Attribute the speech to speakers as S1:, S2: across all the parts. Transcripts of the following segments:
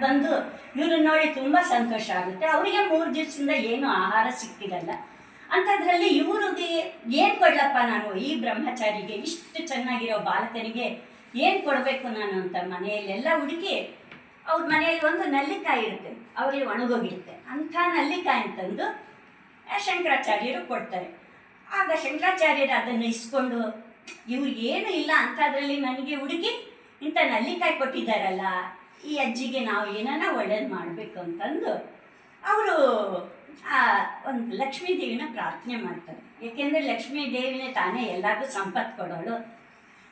S1: ಬಂದು ಇವ್ರನ್ನ ನೋಡಿ ತುಂಬ ಸಂತೋಷ ಆಗುತ್ತೆ. ಅವರಿಗೆ 3 ದಿವಸದಿಂದ ಏನು ಆಹಾರ ಸಿಗ್ತಿರಲ್ಲ. ಅಂಥದ್ರಲ್ಲಿ ಇವ್ರಿಗೆ ಏನು ಕೊಡ್ಲಪ್ಪ ನಾನು ಈ ಬ್ರಹ್ಮಚಾರಿಗೆ, ಇಷ್ಟು ಚೆನ್ನಾಗಿರೋ ಬಾಲಕನಿಗೆ ಏನು ಕೊಡಬೇಕು ನಾನು ಅಂತ ಮನೆಯಲ್ಲೆಲ್ಲ ಹುಡುಕಿ ಅವ್ರ ಮನೆಯಲ್ಲಿ ಒಂದು ನಲ್ಲಿಕಾಯಿ ಇರುತ್ತೆ, ಅವರಿಗೆ ಒಣಗೋಗಿರುತ್ತೆ. ಅಂಥ ನಲ್ಲಿಕಾಯಿ ಅಂತಂದು ಶಂಕರಾಚಾರ್ಯರು ಕೊಡ್ತಾರೆ. ಆಗ ಶಂಕರಾಚಾರ್ಯರು ಅದನ್ನು ಇಸ್ಕೊಂಡು ಇವ್ರಿಗೇನು ಇಲ್ಲ ಅಂಥದ್ರಲ್ಲಿ ನನಗೆ ಹುಡುಕಿ ಇಂಥ ನಲ್ಲಿಕಾಯಿ ಕೊಟ್ಟಿದ್ದಾರಲ್ಲ, ಈ ಅಜ್ಜಿಗೆ ನಾವು ಏನಾನ ಒಳ್ಳೇದು ಮಾಡಬೇಕು ಅಂತಂದು ಅವರು ಒಂದು ಲಕ್ಷ್ಮೀ ದೇವಿನ ಪ್ರಾರ್ಥನೆ ಮಾಡ್ತಾರೆ. ಏಕೆಂದರೆ ಲಕ್ಷ್ಮೀ ದೇವಿನೇ ತಾನೇ ಎಲ್ಲರಿಗೂ ಸಂಪತ್ತು ಕೊಡೋಳು.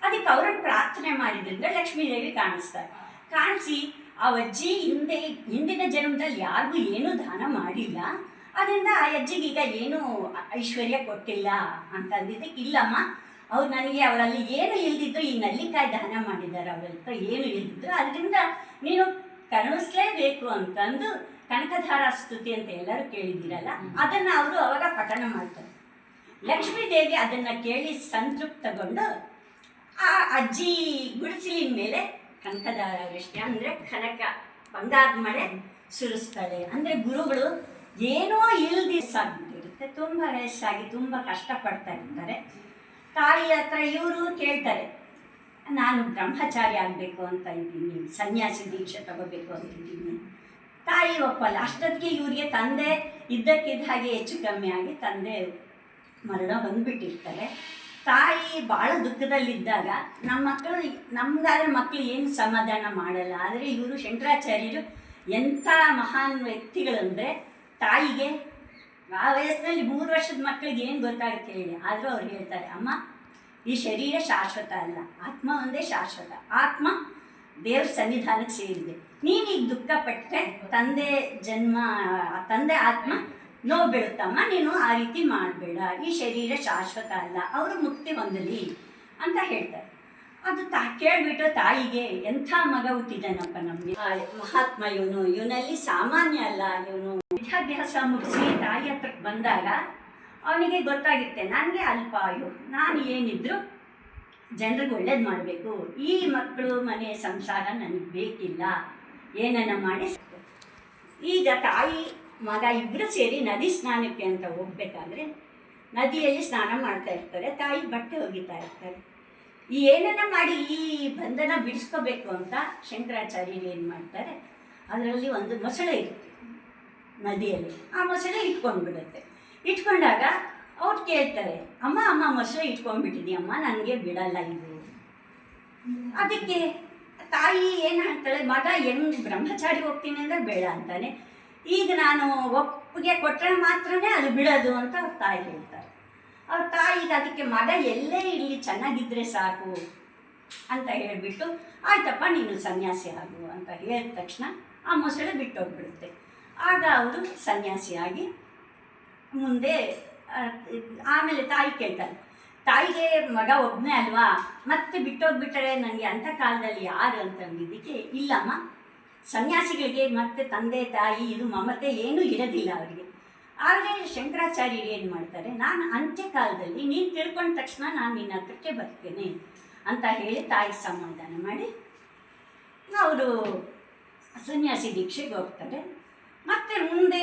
S1: ಅದಕ್ಕೆ ಅವ್ರನ್ನ ಪ್ರಾರ್ಥನೆ ಮಾಡಿದ್ರಿಂದ ಲಕ್ಷ್ಮೀ ದೇವಿ ಕಾಣಿಸ್ತಾರೆ. ಕಾಣಿಸಿ ಆ ಅಜ್ಜಿ ಹಿಂದಿನ ಜನ್ಮದಲ್ಲಿ ಯಾರಿಗೂ ಏನೂ ದಾನ ಮಾಡಿಲ್ಲ, ಅದರಿಂದ ಆ ಅಜ್ಜಿಗೀಗ ಏನೂ ಐಶ್ವರ್ಯ ಕೊಟ್ಟಿಲ್ಲ ಅಂತಂದಿದ್ದಕ್ಕೆ, ಇಲ್ಲಮ್ಮ ಅವ್ರು ನನಗೆ ಅವರಲ್ಲಿ ಏನು ಇಲ್ದಿದ್ರು ಈ ನಲ್ಲಿಕಾಯಿ ದಾನ ಮಾಡಿದ್ದಾರೆ, ಅವ್ರ ಹತ್ರ ಏನು ಇಲ್ದಿದ್ರು, ಅದರಿಂದ ನೀನು ಕರುಣಿಸ್ಲೇಬೇಕು ಅಂತಂದು ಕನಕಧಾರ ಸ್ತುತಿ ಅಂತ ಎಲ್ಲರೂ ಕೇಳಿದ್ದೀರಲ್ಲ, ಅದನ್ನು ಅವರು ಅವಾಗ ಪಠಣ ಮಾಡ್ತಾರೆ. ಲಕ್ಷ್ಮೀ ದೇವಿ ಅದನ್ನು ಕೇಳಿ ಸಂತೃಪ್ತಗೊಂಡು ಆ ಅಜ್ಜಿ ಗುಡಿಸಲಿನ ಮೇಲೆ ಕನಕಧಾರ ವೃಷ್ಟಿ ಅಂದರೆ ಕನಕ ಬಂಗಾರದ ಮಳೆ ಸುರಿಸ್ತಾಳೆ. ಅಂದರೆ ಗುರುಗಳು ಏನೋ ಇಲ್ದಿ ಸಾಗಿರುತ್ತೆ, ತುಂಬ ವಯಸ್ಸಾಗಿ ತುಂಬ ಕಷ್ಟಪಡ್ತಾ ಇರ್ತಾರೆ. ತಾಯಿ ಹತ್ರ ಇವರು ಕೇಳ್ತಾರೆ, ನಾನು ಬ್ರಹ್ಮಚಾರಿ ಆಗಬೇಕು ಅಂತ ಇದ್ದೀನಿ, ಸನ್ಯಾಸಿ ದೀಕ್ಷೆ ತಗೋಬೇಕು ಅಂತಿದ್ದೀನಿ. ತಾಯಿ ಒಪ್ಪಲ್ಲ. ಅಷ್ಟೊತ್ತಿಗೆ ಇವರಿಗೆ ತಂದೆ ಇದ್ದಕ್ಕಿದ್ದ ಹಾಗೆ ಹೆಚ್ಚು ಕಮ್ಮಿ ಆಗಿ ತಂದೆ ಮರಣ ಬಂದುಬಿಟ್ಟಿರ್ತಾರೆ. ತಾಯಿ ಭಾಳ ದುಃಖದಲ್ಲಿದ್ದಾಗ ನಮಗಾದ್ರೆ ಮಕ್ಕಳು ಏನು ಸಮಾಧಾನ ಮಾಡಲ್ಲ. ಆದರೆ ಇವರು ಶಂಕರಾಚಾರ್ಯರು ಎಂಥ ಮಹಾನ್ ವ್ಯಕ್ತಿಗಳಂದರೆ, ತಾಯಿಗೆ ಆ ವಯಸ್ಸಿನಲ್ಲಿ 3 ವರ್ಷದ ಮಕ್ಕಳಿಗೆ ಏನು ಗೊತ್ತಾಗುತ್ತೆ ಹೇಳಿ. ಆದರೂ ಅವ್ರು ಹೇಳ್ತಾರೆ, ಅಮ್ಮ ಈ ಶರೀರ ಶಾಶ್ವತ ಅಲ್ಲ, ಆತ್ಮ ಒಂದೇ ಶಾಶ್ವತ, ಆತ್ಮ ದೇವ್ರ ಸನ್ನಿಧಾನಕ್ಕೆ ಸೇರಿದೆ. ನೀನೀಗ ದುಃಖ ಪಟ್ಟರೆ ತಂದೆ ಆತ್ಮ ನೋವು ಬೀಳುತ್ತಮ್ಮ, ನೀನು ಆ ರೀತಿ ಮಾಡಬೇಡ, ಈ ಶರೀರ ಶಾಶ್ವತ ಅಲ್ಲ, ಅವರು ಮುಕ್ತಿ ಹೊಂದಲಿ ಅಂತ ಹೇಳ್ತಾರೆ. ಅದು ಕೇಳಿಬಿಟ್ಟು ತಾಯಿಗೆ ಎಂಥ ಮಗ ಹುಟ್ಟಿದ್ದಾನಪ್ಪ ನಮಗೆ, ಮಹಾತ್ಮ ಇವನಲ್ಲಿ ಸಾಮಾನ್ಯ ಅಲ್ಲ, ಇವನು ವಿದ್ಯಾಭ್ಯಾಸ ಮುಗಿಸಿ ತಾಯಿ ಹತ್ರಕ್ಕೆ ಬಂದಾಗ ಅವನಿಗೆ ಗೊತ್ತಾಗುತ್ತೆ, ನನಗೆ ಅಲ್ಪಾಯು, ನಾನು ಏನಿದ್ರು ಜನರಿಗೆ ಒಳ್ಳೇದು ಮಾಡಬೇಕು, ಈ ಮಕ್ಕಳು ಮನೆ ಸಂಸಾರ ನನಗೆ ಬೇಕಿಲ್ಲ, ಏನನ್ನ ಮಾಡಿ. ಈಗ ತಾಯಿ ಮಗ ಇಬ್ಬರು ಸೇರಿ ನದಿ ಸ್ನಾನಕ್ಕೆ ಅಂತ ಹೋಗ್ಬೇಕಾದ್ರೆ ನದಿಯಲ್ಲಿ ಸ್ನಾನ ಮಾಡ್ತಾ ಇರ್ತಾರೆ. ತಾಯಿ ಬಟ್ಟೆ ಒಗಿತಾ ಇರ್ತಾರೆ. ಏನನ್ನ ಮಾಡಿ ಈ ಬಂಧನ ಬಿಡಿಸ್ಕೋಬೇಕು ಅಂತ ಶಂಕರಾಚಾರ್ಯರು ಏನು ಮಾಡ್ತಾರೆ, ಅದರಲ್ಲಿ ಒಂದು ಮೊಸಳೆ ಇರುತ್ತೆ ನದಿಯಲ್ಲಿ. ಆ ಮೊಸಳೆ ಇಟ್ಕೊಂಡ್ಬಿಡುತ್ತೆ. ಇಟ್ಕೊಂಡಾಗ ಅವ್ರು ಕೇಳ್ತಾರೆ, ಅಮ್ಮ ಮೊಸಳೆ ಇಟ್ಕೊಂಡ್ಬಿಟ್ಟಿದ್ದೀಯಮ್ಮ, ನನಗೆ ಬಿಡಲ್ಲ ಇದು. ಅದಕ್ಕೆ ತಾಯಿ ಏನು ಹೇಳ್ತಾಳೆ, ಮಗ ಹೆಂಗೆ ಬ್ರಹ್ಮಚಾರಿ ಹೋಗ್ತೀನಿ ಅಂದರೆ ಬೇಡ ಅಂತಾನೆ, ಈಗ ನಾನು ಒಪ್ಪಿಗೆ ಕೊಟ್ಟರೆ ಮಾತ್ರನೇ ಅದು ಬಿಡೋದು ಅಂತ ಅವ್ರ ತಾಯಿ ಹೇಳ್ತಾರೆ. ಅವ್ರ ತಾಯಿಗೆ ಅದಕ್ಕೆ ಮಗ ಎಲ್ಲೇ ಇಲ್ಲಿ ಚೆನ್ನಾಗಿದ್ದರೆ ಸಾಕು ಅಂತ ಹೇಳಿಬಿಟ್ಟು, ಆಯ್ತಪ್ಪ ನೀನು ಸನ್ಯಾಸಿ ಆಗು ಅಂತ ಹೇಳಿದ ತಕ್ಷಣ ಆ ಮೊಸಳೆ ಬಿಟ್ಟೋಗ್ಬಿಡುತ್ತೆ. ಆಗ ಅವರು ಸನ್ಯಾಸಿಯಾಗಿ ಮುಂದೆ ಆಮೇಲೆ ತಾಯಿ ಕೇಳ್ತಾರೆ, ತಾಯಿಗೆ ಮಗ ಒಬ್ಬನೇ ಅಲ್ವಾ, ಮತ್ತೆ ಬಿಟ್ಟೋಗ್ಬಿಟ್ಟರೆ ನನಗೆ ಅಂಥ ಕಾಲದಲ್ಲಿ ಯಾರು ಅಂತಂದಿದ್ದಕ್ಕೆ, ಇಲ್ಲಮ್ಮ ಸನ್ಯಾಸಿಗಳಿಗೆ ಮತ್ತೆ ತಂದೆ ತಾಯಿ ಇದು ಮಮತೆ ಏನೂ ಇರೋದಿಲ್ಲ ಅವರಿಗೆ. ಆದರೆ ಶಂಕರಾಚಾರ್ಯರು ಏನು ಮಾಡ್ತಾರೆ, ನಾನು ಅಂತ್ಯಕಾಲದಲ್ಲಿ ನೀನು ತಿಳ್ಕೊಂಡ ತಕ್ಷಣ ನಾನು ನಿನ್ನ ಹತ್ರಕ್ಕೆ ಬರ್ತೇನೆ ಅಂತ ಹೇಳಿ ತಾಯಿ ಸಮಾಧಾನ ಮಾಡಿ ಅವರು ಸನ್ಯಾಸಿ ದೀಕ್ಷೆಗೆ ಹೋಗ್ತಾರೆ. ಮತ್ತು ಮುಂದೆ